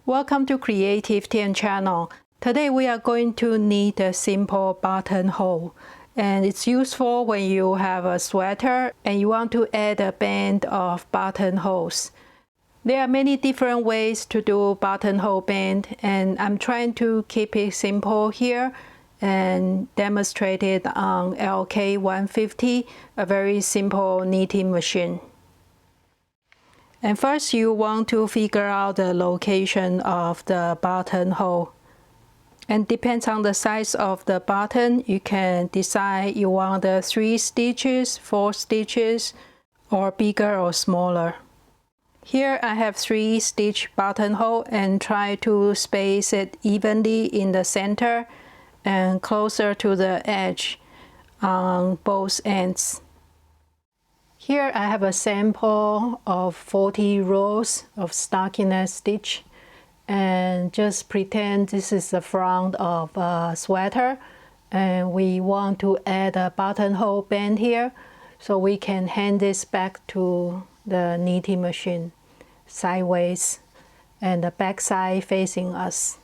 Welcome to Creative Tian channel. Today we are going to knit a simple buttonhole, and it's useful when you have a sweater and you want to add a band of buttonholes. There are many different ways to do buttonhole band, and I'm trying to keep it simple here and demonstrate it on LK150, a very simple knitting machine. And first you want to figure out the location of the buttonhole. And depends on the size of the button, you can decide you want the 3 stitches, 4 stitches, or bigger or smaller. Here I have 3 stitch buttonhole and try to space it evenly in the center and closer to the edge on both ends. Here I have a sample of 40 rows of stockinette stitch, and just pretend this is the front of a sweater and we want to add a buttonhole band here, so we can hand this back to the knitting machine sideways and the back side facing us.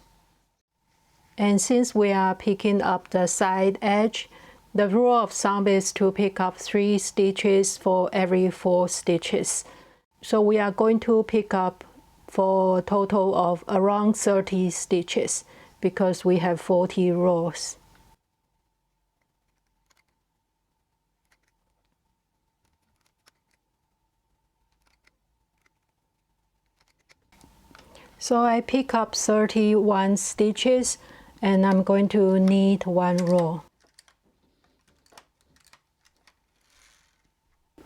And since we are picking up the side edge, the rule of thumb is to pick up 3 stitches for every 4 stitches. So we are going to pick up for a total of around 30 stitches because we have 40 rows. So I pick up 31 stitches and I'm going to knit 1 row.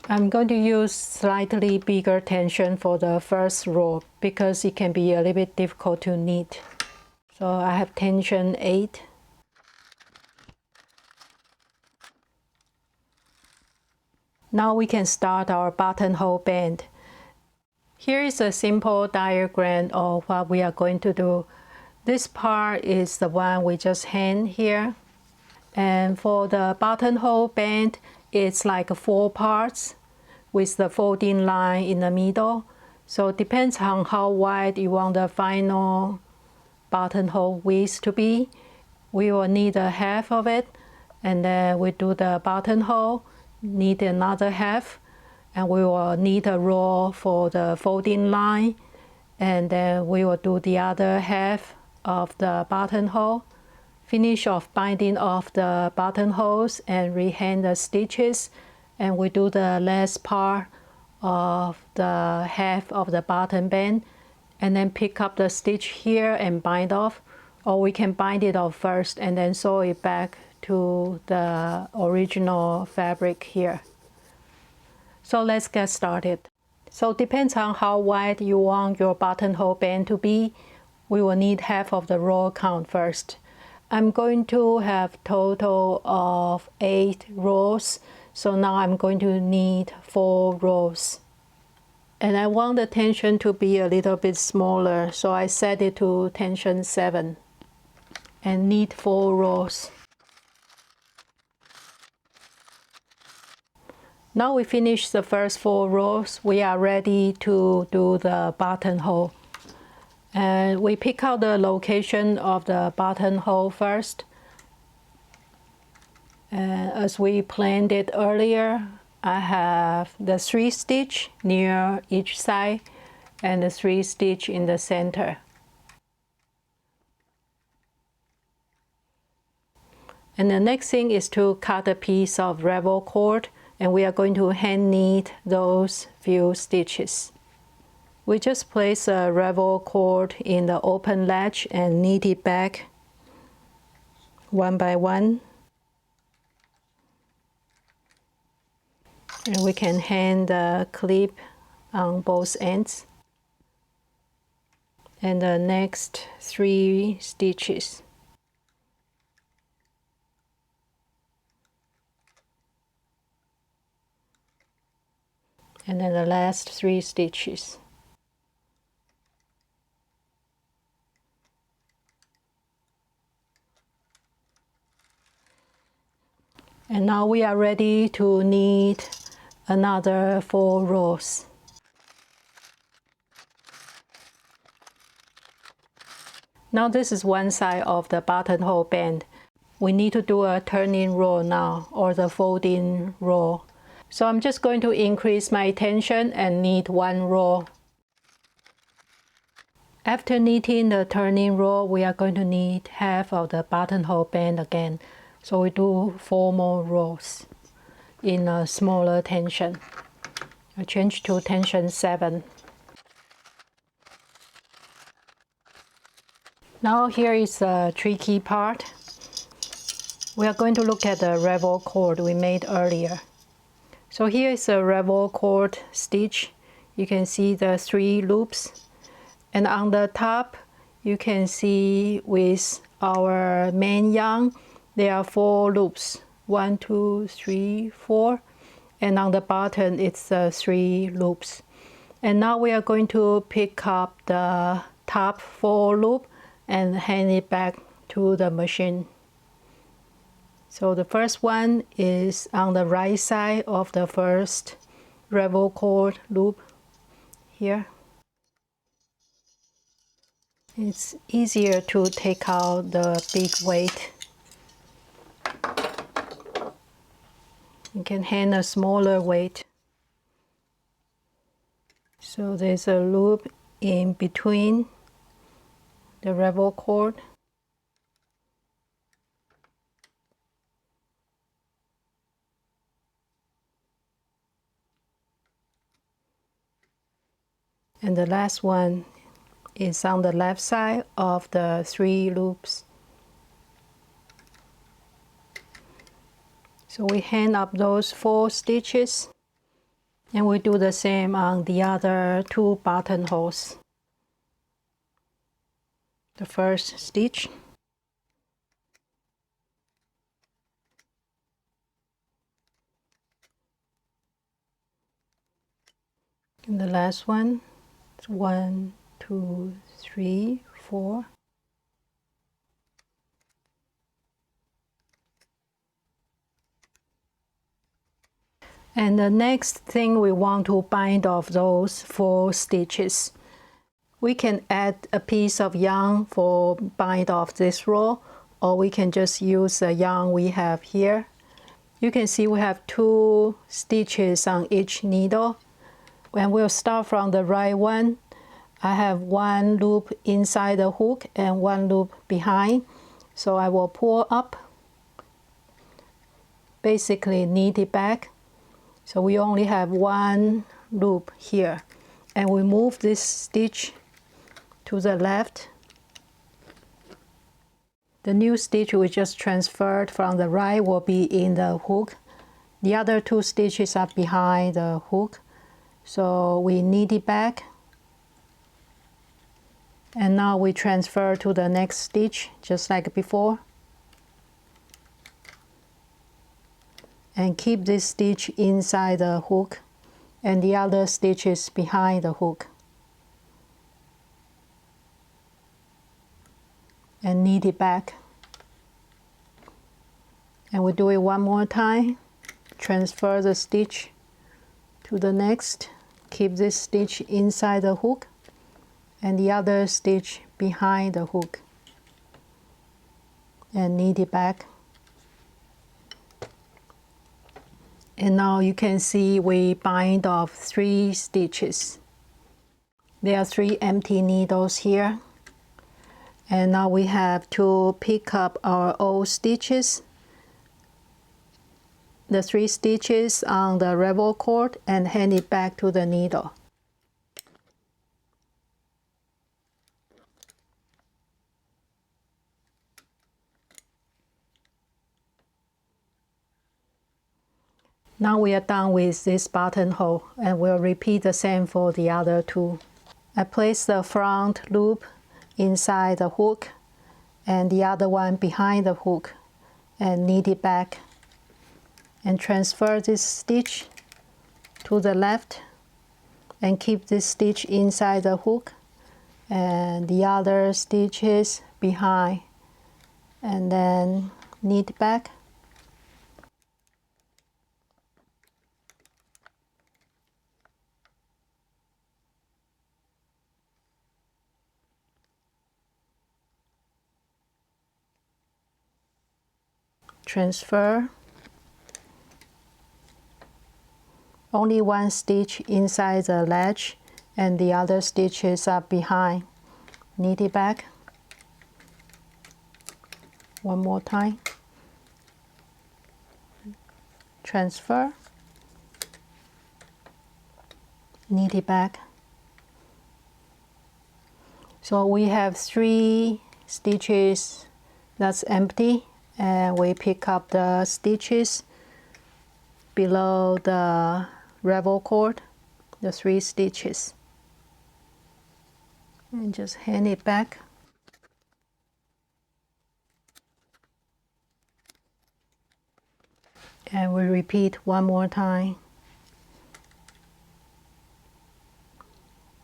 I'm going to use slightly bigger tension for the first row because it can be a little bit difficult to knit. So I have tension 8. Now we can start our buttonhole band. Here is a simple diagram of what we are going to do. This part is the one we just hand here. And for the buttonhole band, it's like 4 parts with the folding line in the middle. So it depends on how wide you want the final buttonhole width to be. We will need a half of it, and then we do the buttonhole, need another half, and we will need a row for the folding line, and then we will do the other half of the buttonhole. Finish off binding off the buttonholes and rehang the stitches, and we do the last part of the half of the button band, and then pick up the stitch here and bind off, or we can bind it off first and then sew it back to the original fabric here. So let's get started. So it depends on how wide you want your buttonhole band to be. We will need half of the row count first. I'm going to have total of 8 rows, so now I'm going to knit 4 rows. And I want the tension to be a little bit smaller, so I set it to tension 7 and knit 4 rows. Now we finish the first 4 rows, we are ready to do the buttonhole. And we pick out the location of the buttonhole first. And as we planned it earlier, I have the 3 stitch near each side and the 3 stitch in the center. And the next thing is to cut a piece of ravel cord, and we are going to hand knit those few stitches. We just place a ravel cord in the open latch and knit it back one by one. And we can hang the clip on both ends. And the next 3 stitches. And then the last 3 stitches. And now we are ready to knit another 4 rows. Now this is one side of the buttonhole band. We need to do a turning row now, or the folding row. So I'm just going to increase my tension and knit one row. After knitting the turning row, we are going to knit half of the buttonhole band again. So we do 4 more rows in a smaller tension. I change to tension 7. Now here is the tricky part. We are going to look at the ravel cord we made earlier. So here is a ravel cord stitch. You can see the 3 loops. And on the top, you can see with our main yarn, there are 4 loops. 1, 2, 3, 4. And on the bottom, it's 3 loops. And now we are going to pick up the top 4 loop and hand it back to the machine. So the first one is on the right side of the first ravel cord loop here. It's easier to take out the big weight. You can hand a smaller weight. So there's a loop in between the ravel cord. And the last one is on the left side of the 3 loops. So we hand up those 4 stitches, and we do the same on the other 2 buttonholes. The first stitch, and the last one. 1, 2, 3, 4. And the next thing, we want to bind off those 4 stitches. We can add a piece of yarn for bind off this row, or we can just use the yarn we have here. You can see we have 2 stitches on each needle. When we'll start from the right one, I have 1 loop inside the hook and 1 loop behind. So I will pull up, basically knit it back. So we only have 1 loop here. And we move this stitch to the left. The new stitch we just transferred from the right will be in the hook. The other 2 stitches are behind the hook. So we knit it back. And now we transfer to the next stitch, just like before. And keep this stitch inside the hook, and the other stitches behind the hook. And knit it back. And we do it one more time. Transfer the stitch to the next. Keep this stitch inside the hook, and the other stitch behind the hook. And knit it back. And now you can see we bind off 3 stitches. There are 3 empty needles here. And now we have to pick up our old stitches, the 3 stitches on the ravel cord, and hand it back to the needle. Now we are done with this buttonhole, and we'll repeat the same for the other 2. I place the front loop inside the hook and the other one behind the hook, and knit it back, and transfer this stitch to the left and keep this stitch inside the hook and the other stitches behind, and then knit back. transfer. Only one stitch inside the ledge and the other stitches are behind. Knit it back. One more time. Transfer. Knit it back. So we have 3 stitches that's empty, and we pick up the stitches below the ravel cord, the 3 stitches, and just hand it back. And we repeat one more time.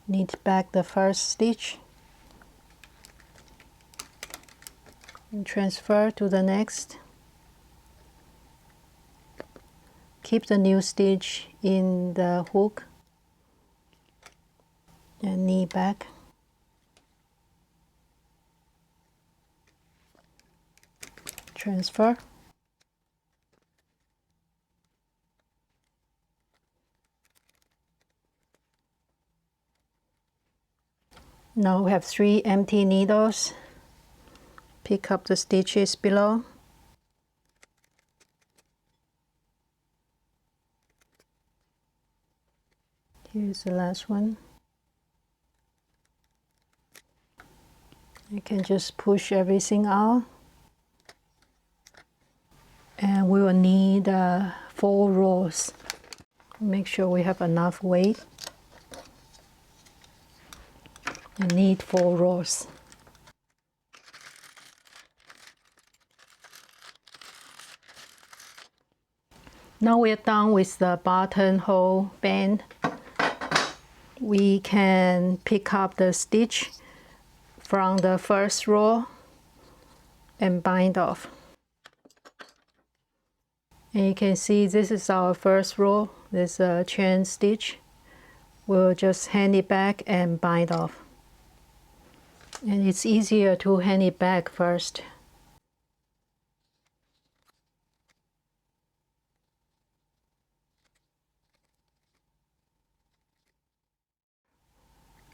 Knit back the first stitch and transfer to the next. Keep the new stitch in the hook and knit back. Transfer. Now we have 3 empty needles. Pick up the stitches below. Here's the last one. You can just push everything out. And we will need 4 rows. Make sure we have enough weight. And need 4 rows. Now we're done with the buttonhole band. We can pick up the stitch from the first row and bind off. And you can see this is our first row. There's a chain stitch. We'll just hand it back and bind off. And it's easier to hand it back first.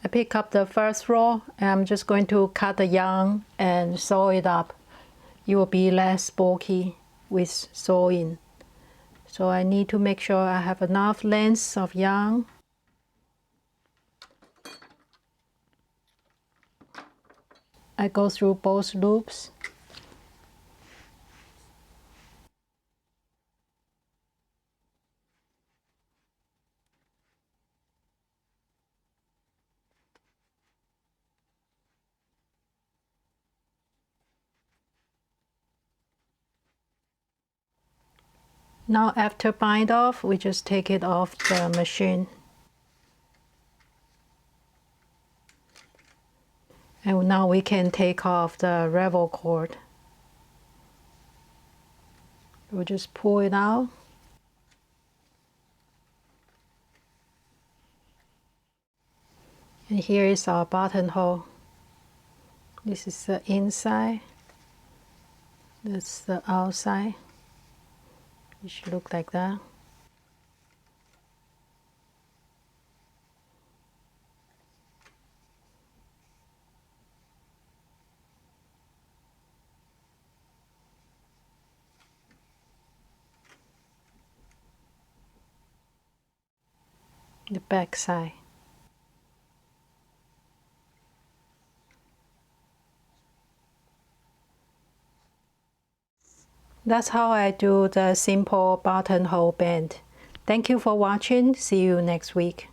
I pick up the first row and I'm just going to cut the yarn and sew it up. It will be less bulky with sewing. So I need to make sure I have enough length of yarn. I go through both loops. Now after bind off, we just take it off the machine. And now we can take off the ravel cord. We'll just pull it out. And here is our buttonhole. This is the inside. That's the outside. It should look like that. The back side. That's how I do the simple buttonhole band. Thank you for watching. See you next week.